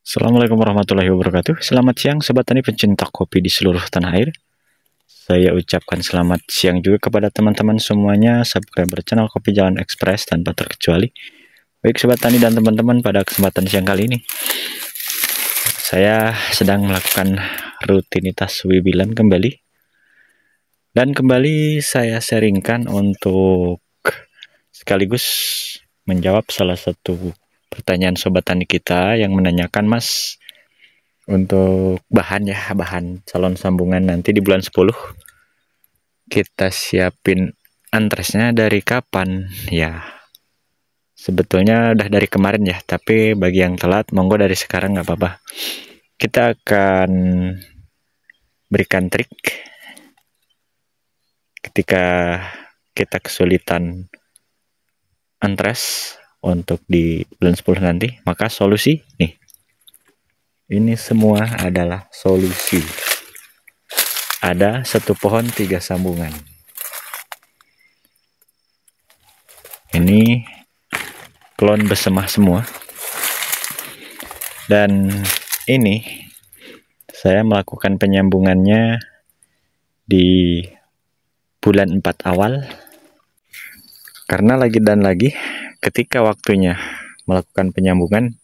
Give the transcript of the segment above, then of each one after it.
Assalamualaikum warahmatullahi wabarakatuh. Selamat siang Sobat Tani pencinta kopi di seluruh tanah air. Saya ucapkan selamat siang juga kepada teman-teman semuanya subscriber channel Kopi Jalan Express tanpa terkecuali. Baik Sobat Tani dan teman-teman, pada kesempatan siang kali ini saya sedang melakukan rutinitas wiwilan kembali. Dan kembali saya sharingkan untuk sekaligus menjawab salah satu pertanyaan Sobat Tani kita yang menanyakan, Mas, untuk bahan calon sambungan nanti di bulan 10 kita siapin antresnya dari kapan ya. Sebetulnya udah dari kemarin ya, tapi bagi yang telat monggo dari sekarang nggak apa-apa. Kita akan berikan trik ketika kita kesulitan antres untuk di bulan 10 nanti, maka solusi nih. Ini semua adalah solusi. Ada satu pohon 3 sambungan. Ini klon bersemah semua. Dan ini saya melakukan penyambungannya di bulan 4 awal. Karena lagi ketika waktunya melakukan penyambungan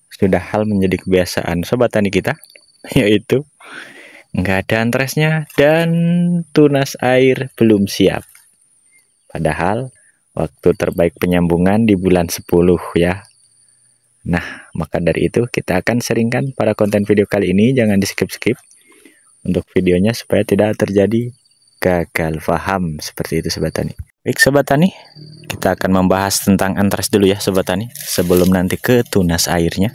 sudah hal menjadi kebiasaan Sobat Tani kita, yaitu nggak ada antresnya dan tunas air belum siap. Padahal waktu terbaik penyambungan di bulan 10 ya. Nah, maka dari itu kita akan seringkan pada konten video kali ini, jangan di skip-skip untuk videonya supaya tidak terjadi gagal paham seperti itu Sobat Tani. Baik Sobat Tani, kita akan membahas tentang antres dulu ya Sobat Tani, sebelum nanti ke tunas airnya.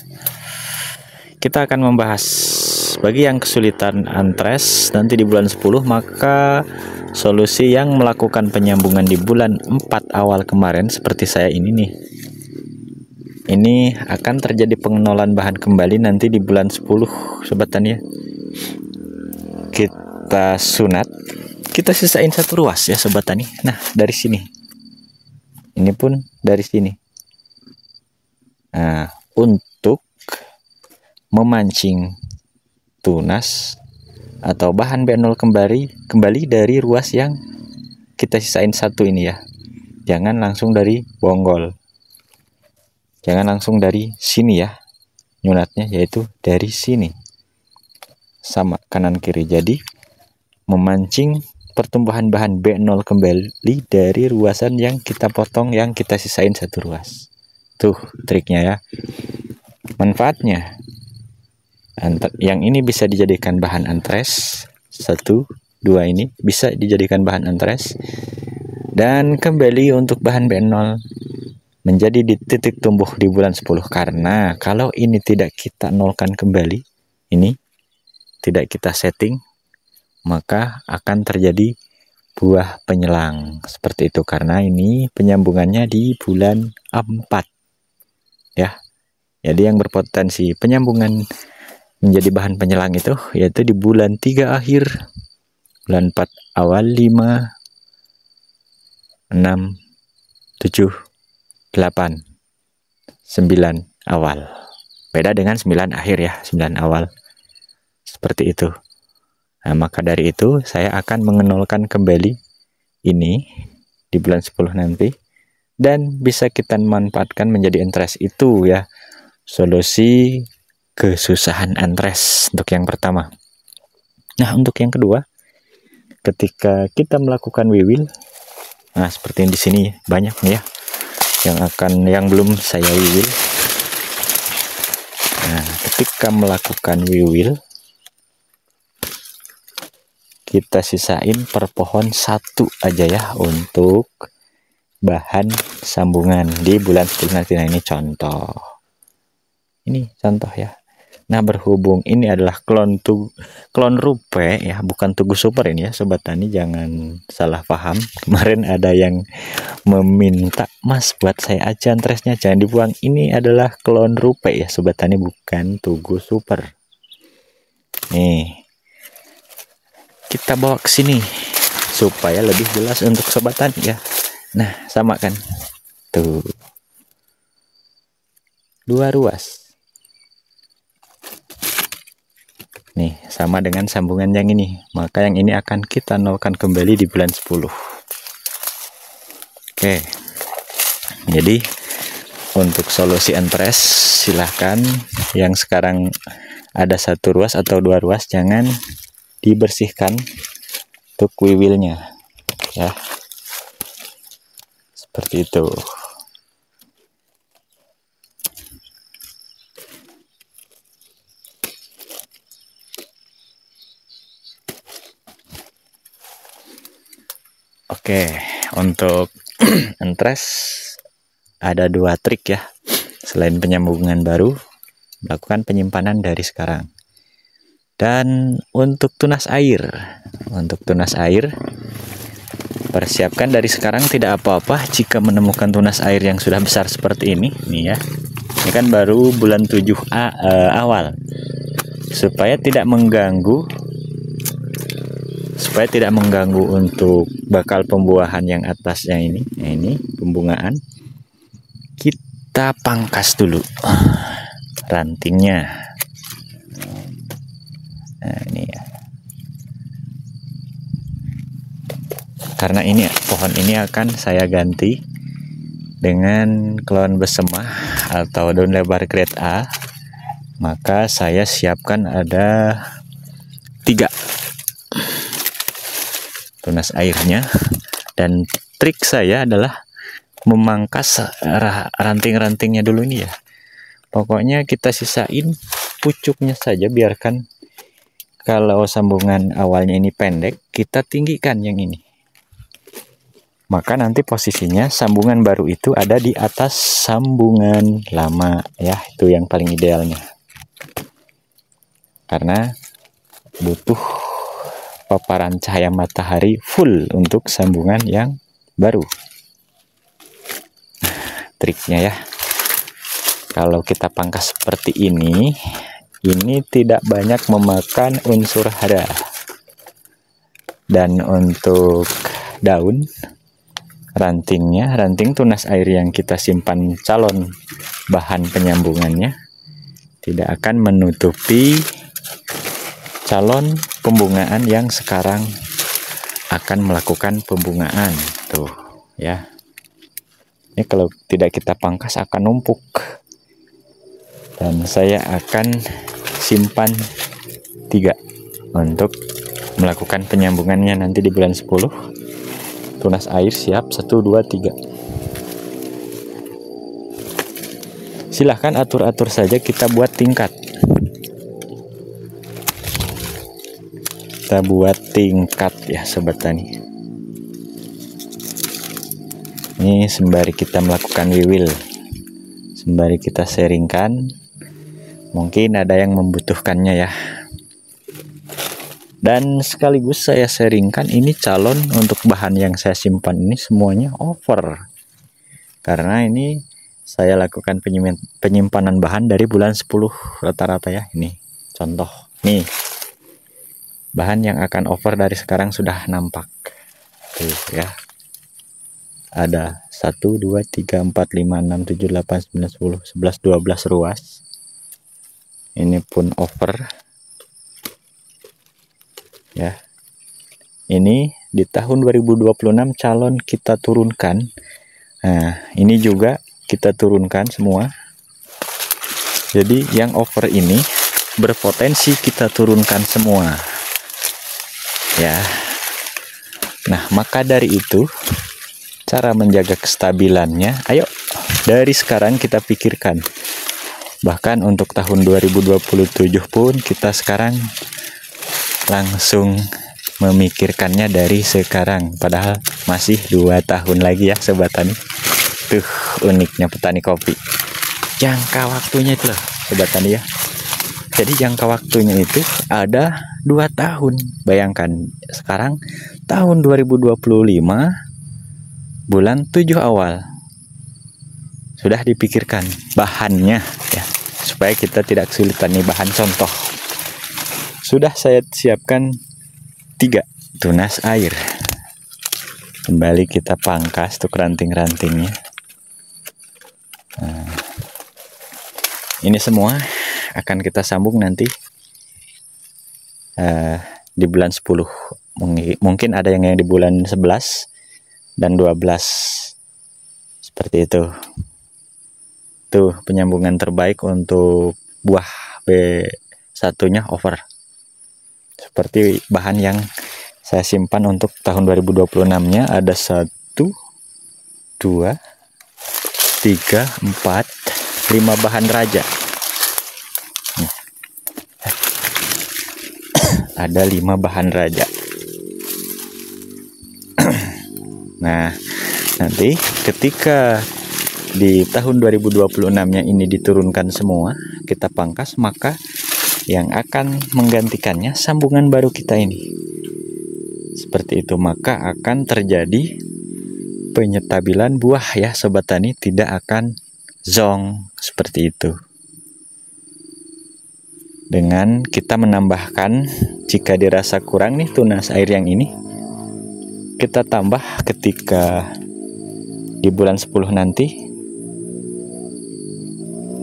Kita akan membahas bagi yang kesulitan antres nanti di bulan 10, maka solusi yang melakukan penyambungan di bulan 4 awal kemarin seperti saya ini nih. Ini akan terjadi pengenalan bahan kembali nanti di bulan 10 Sobat Tani ya. Kita sunat, kita sisain satu ruas ya Sobat Tani. Nah, dari sini. Ini pun dari sini. Nah, untuk memancing tunas atau bahan B0 kembali dari ruas yang kita sisain satu ini ya. Jangan langsung dari bonggol. Jangan langsung dari sini ya. Nyunatnya yaitu dari sini. Sama kanan kiri. Jadi memancing pertumbuhan bahan B0 kembali dari ruasan yang kita potong, yang kita sisain satu ruas. Tuh triknya ya. Manfaatnya, yang ini bisa dijadikan bahan antres, 1, 2 ini bisa dijadikan bahan antres, dan kembali untuk bahan B0 menjadi di titik tumbuh di bulan 10. Karena kalau ini tidak kita nolkan kembali, ini tidak kita setting, maka akan terjadi buah penyelang seperti itu. Karena ini penyambungannya di bulan 4 ya. Jadi yang berpotensi penyambungan menjadi bahan penyelang itu yaitu di bulan 3 akhir, bulan 4 awal, 5, 6, 7, 8, 9 awal. Beda dengan 9 akhir ya, 9 awal. Seperti itu. Nah, maka dari itu saya akan mengenolkan kembali ini di bulan 10 nanti, dan bisa kita manfaatkan menjadi antres itu ya. Solusi kesusahan antres untuk yang pertama. Nah, untuk yang kedua, ketika kita melakukan wiwil, nah seperti yang di sini banyak nih ya yang belum saya wiwil. Nah, ketika melakukan wiwil, kita sisain per pohon 1 aja ya untuk bahan sambungan di bulan 10 nanti. Nah, ini contoh. Ini contoh ya. Nah, berhubung ini adalah klon rupe ya, bukan tugu super ini ya Sobat Tani, jangan salah paham. Kemarin ada yang meminta, Mas buat saya aja antresnya, jangan dibuang. Ini adalah klon rupe ya Sobat Tani, bukan tugu super. Nih, kita bawa ke sini supaya lebih jelas untuk Sobat Tani ya. Nah, sama kan? Tuh. 2 ruas. Nih, sama dengan sambungan yang ini. Maka yang ini akan kita nolkan kembali di bulan 10. Oke. Jadi untuk solusi entres silahkan yang sekarang ada 1 ruas atau 2 ruas jangan dibersihkan untuk wiwilnya ya. Seperti itu. Oke, untuk entres ada 2 trik ya. Selain penyambungan baru, melakukan penyimpanan dari sekarang. Dan untuk tunas air, persiapkan dari sekarang tidak apa-apa jika menemukan tunas air yang sudah besar seperti ini, nih ya. Ini kan baru bulan 7 awal. Supaya tidak mengganggu untuk bakal pembuahan yang atasnya ini. Nah, ini pembungaan. Kita pangkas dulu rantingnya. Nah, ini ya. Karena ini pohon ini akan saya ganti dengan klon besemah atau daun lebar grade A, maka saya siapkan ada 3 tunas airnya. Dan trik saya adalah memangkas ranting-rantingnya dulu ini ya. Pokoknya kita sisain pucuknya saja, biarkan kalau sambungan awalnya ini pendek, kita tinggikan yang ini. Maka nanti posisinya sambungan baru itu ada di atas sambungan lama ya, itu yang paling idealnya. Karena butuh paparan cahaya matahari full untuk sambungan yang baru. Triknya ya, kalau kita pangkas seperti ini tidak banyak memakan unsur hara. Dan untuk daun, ranting tunas air yang kita simpan calon bahan penyambungannya tidak akan menutupi calon pembungaan yang sekarang akan melakukan pembungaan tuh ya. Ini kalau tidak kita pangkas akan numpuk, dan saya akan simpan 3 untuk melakukan penyambungannya nanti di bulan 10. Tunas air siap 1, 2, 3. Silahkan atur-atur saja, kita buat tingkat. Kita buat tingkat ya sobat tani. Ini sembari kita melakukan wiwil, sembari kita sharingkan, mungkin ada yang membutuhkannya ya. Dan sekaligus saya sharingkan, ini calon untuk bahan yang saya simpan ini semuanya over. Karena ini saya lakukan penyimpanan bahan dari bulan 10 rata-rata ya. Ini contoh. Nih. Bahan yang akan over dari sekarang sudah nampak. Tuh ya. Ada 1, 2, 3, 4, 5, 6, 7, 8, 9, 10, 11, 12 ruas. Ini pun over. Ya, ini di tahun 2026 calon kita turunkan. Nah, ini juga kita turunkan semua. Jadi yang over ini berpotensi kita turunkan semua ya. Nah, maka dari itu cara menjaga kestabilannya, ayo dari sekarang kita pikirkan. Bahkan untuk tahun 2027 pun kita sekarang langsung memikirkannya dari sekarang, padahal masih 2 tahun lagi ya sobat tani. Tuh uniknya petani kopi, jangka waktunya itu loh sobat tani ya. Jadi jangka waktunya itu ada 2 tahun. Bayangkan sekarang tahun 2025 bulan 7 awal sudah dipikirkan bahannya ya, supaya kita tidak kesulitan. Nih bahan contoh sudah saya siapkan 3 tunas air. Kembali kita pangkas untuk ranting-rantingnya. Nah, ini semua akan kita sambung nanti di bulan 10. Mungkin ada yang di bulan 11 dan 12. Seperti itu. Tuh penyambungan terbaik untuk buah B1-nya over. Seperti bahan yang saya simpan untuk tahun 2026-nya ada 1, 2, 3, 4, 5 bahan raja. Ada 5 bahan raja. Nah, nanti ketika di tahun 2026-nya ini diturunkan semua, kita pangkas, maka yang akan menggantikannya sambungan baru kita ini. Seperti itu, maka akan terjadi penyetabilan buah ya sobat tani, tidak akan zong seperti itu. Dengan kita menambahkan, jika dirasa kurang nih tunas air yang ini, kita tambah ketika di bulan 10 nanti.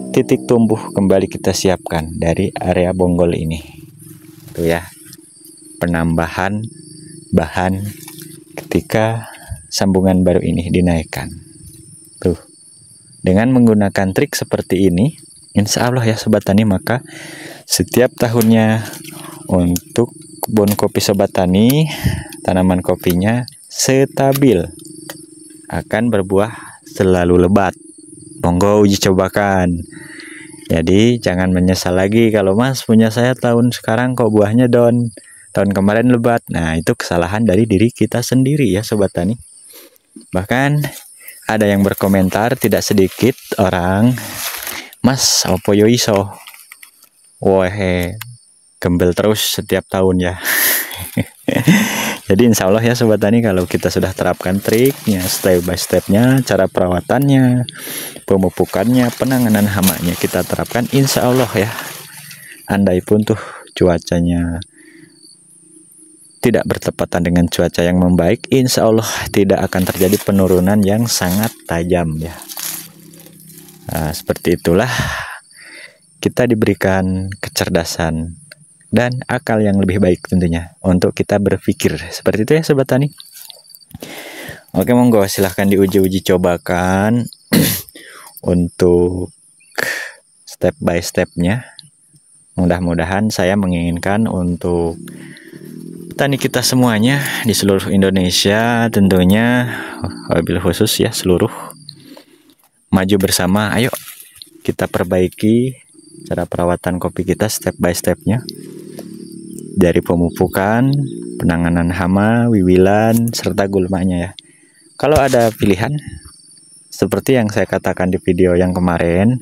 Titik tumbuh kembali kita siapkan dari area bonggol ini. Tuh ya, penambahan bahan ketika sambungan baru ini dinaikkan. Tuh, dengan menggunakan trik seperti ini, insya Allah ya sobat tani, maka setiap tahunnya untuk kebun kopi sobat tani, tanaman kopinya stabil, akan berbuah selalu lebat. Monggo uji cobakan. Jadi jangan menyesal lagi kalau Mas punya saya tahun sekarang kok buahnya down, tahun kemarin lebat. Nah, itu kesalahan dari diri kita sendiri ya sobat tani. Bahkan ada yang berkomentar, tidak sedikit orang, Mas opo yo iso, wah gembel terus setiap tahun ya. Jadi insya Allah ya sobat tani, kalau kita sudah terapkan triknya, step by stepnya, cara perawatannya, pemupukannya, penanganan hamanya kita terapkan, insya Allah ya, andai pun tuh cuacanya tidak bertepatan dengan cuaca yang membaik, insya Allah tidak akan terjadi penurunan yang sangat tajam ya. Nah, seperti itulah kita diberikan kecerdasan dan akal yang lebih baik tentunya untuk kita berpikir. Seperti itu ya sobat tani. Oke, monggo silahkan diuji-uji cobakan untuk step by stepnya. Mudah-mudahan saya menginginkan untuk petani kita semuanya di seluruh Indonesia, tentunya wabil khusus ya seluruh, maju bersama. Ayo kita perbaiki cara perawatan kopi kita step by stepnya, dari pemupukan, penanganan hama, wiwilan, serta gulmanya ya. Kalau ada pilihan seperti yang saya katakan di video yang kemarin,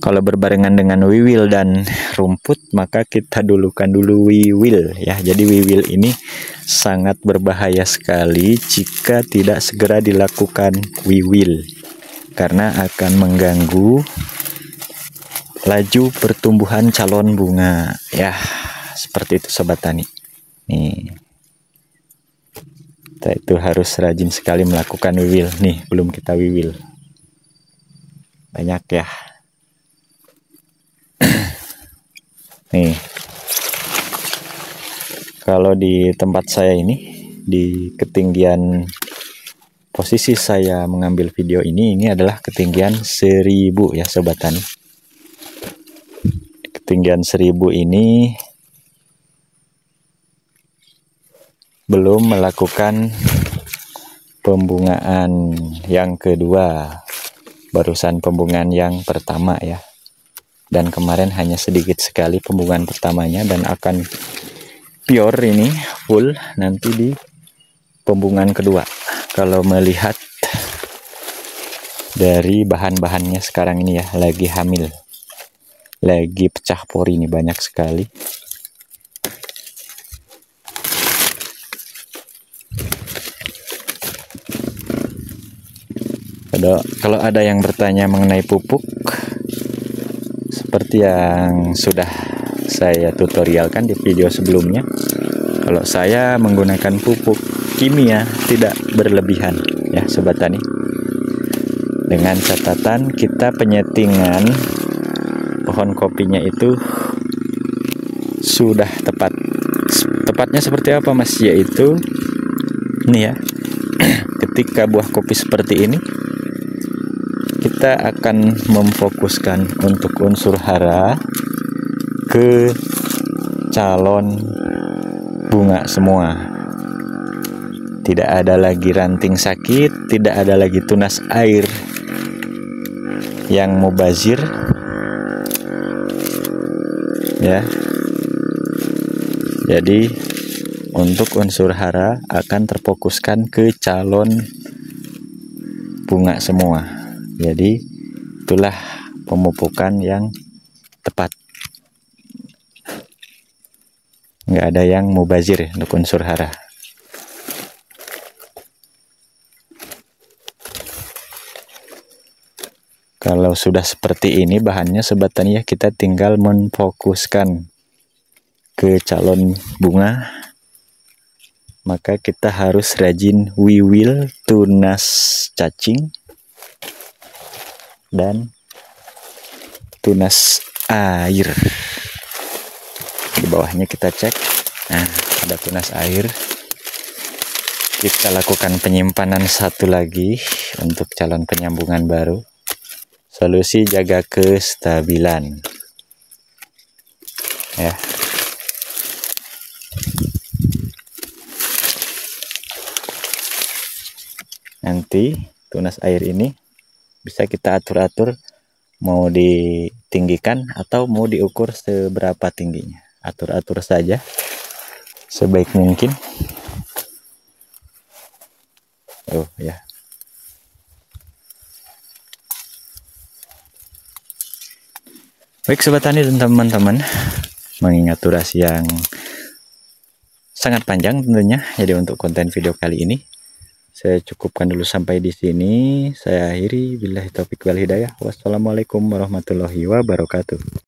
kalau berbarengan dengan wiwil dan rumput, maka kita dulukan dulu wiwil ya. Jadi wiwil ini sangat berbahaya sekali jika tidak segera dilakukan wiwil, karena akan mengganggu laju pertumbuhan calon bunga ya. Seperti itu sobat tani. Nih, kita itu harus rajin sekali melakukan wiwil. Nih, belum kita wiwil. Banyak ya. Nih, kalau di tempat saya ini, di ketinggian posisi saya mengambil video ini adalah ketinggian 1000 ya sobat tani. Ketinggian 1000 ini belum melakukan pembungaan yang kedua, barusan pembungaan yang pertama ya. Dan kemarin hanya sedikit sekali pembungaan pertamanya, dan akan pure ini full nanti di pembungaan kedua. Kalau melihat dari bahan-bahannya sekarang ini ya, lagi hamil, lagi pecah pori ini banyak sekali. Kalau ada yang bertanya mengenai pupuk, seperti yang sudah saya tutorialkan di video sebelumnya, kalau saya menggunakan pupuk kimia tidak berlebihan ya sobat tani, dengan catatan kita penyetingan pohon kopinya itu sudah tepat. Tepatnya seperti apa Mas? Yaitu ini ya. Ketika buah kopi seperti ini, kita akan memfokuskan untuk unsur hara ke calon bunga semua. Tidak ada lagi ranting sakit, tidak ada lagi tunas air yang mubazir ya. Jadi untuk unsur hara akan terfokuskan ke calon bunga semua. Jadi itulah pemupukan yang tepat. Nggak ada yang mubazir untuk unsur hara. Kalau sudah seperti ini bahannya Sobat Tani ya, kita tinggal memfokuskan ke calon bunga. Maka kita harus rajin wiwil, tunas cacing, dan tunas air. Di bawahnya kita cek, nah ada tunas air. Kita lakukan penyimpanan satu lagi untuk calon penyambungan baru. Solusi jaga kestabilan ya. Nanti tunas air ini bisa kita atur-atur, mau ditinggikan atau mau diukur seberapa tingginya. Atur-atur saja sebaik mungkin. Oh ya. Baik Sobat Tani dan teman-teman, mengingat durasi yang sangat panjang tentunya, jadi untuk konten video kali ini saya cukupkan dulu sampai di sini. Saya akhiri, billahi taufiq wal hidayah. Wassalamualaikum warahmatullahi wabarakatuh.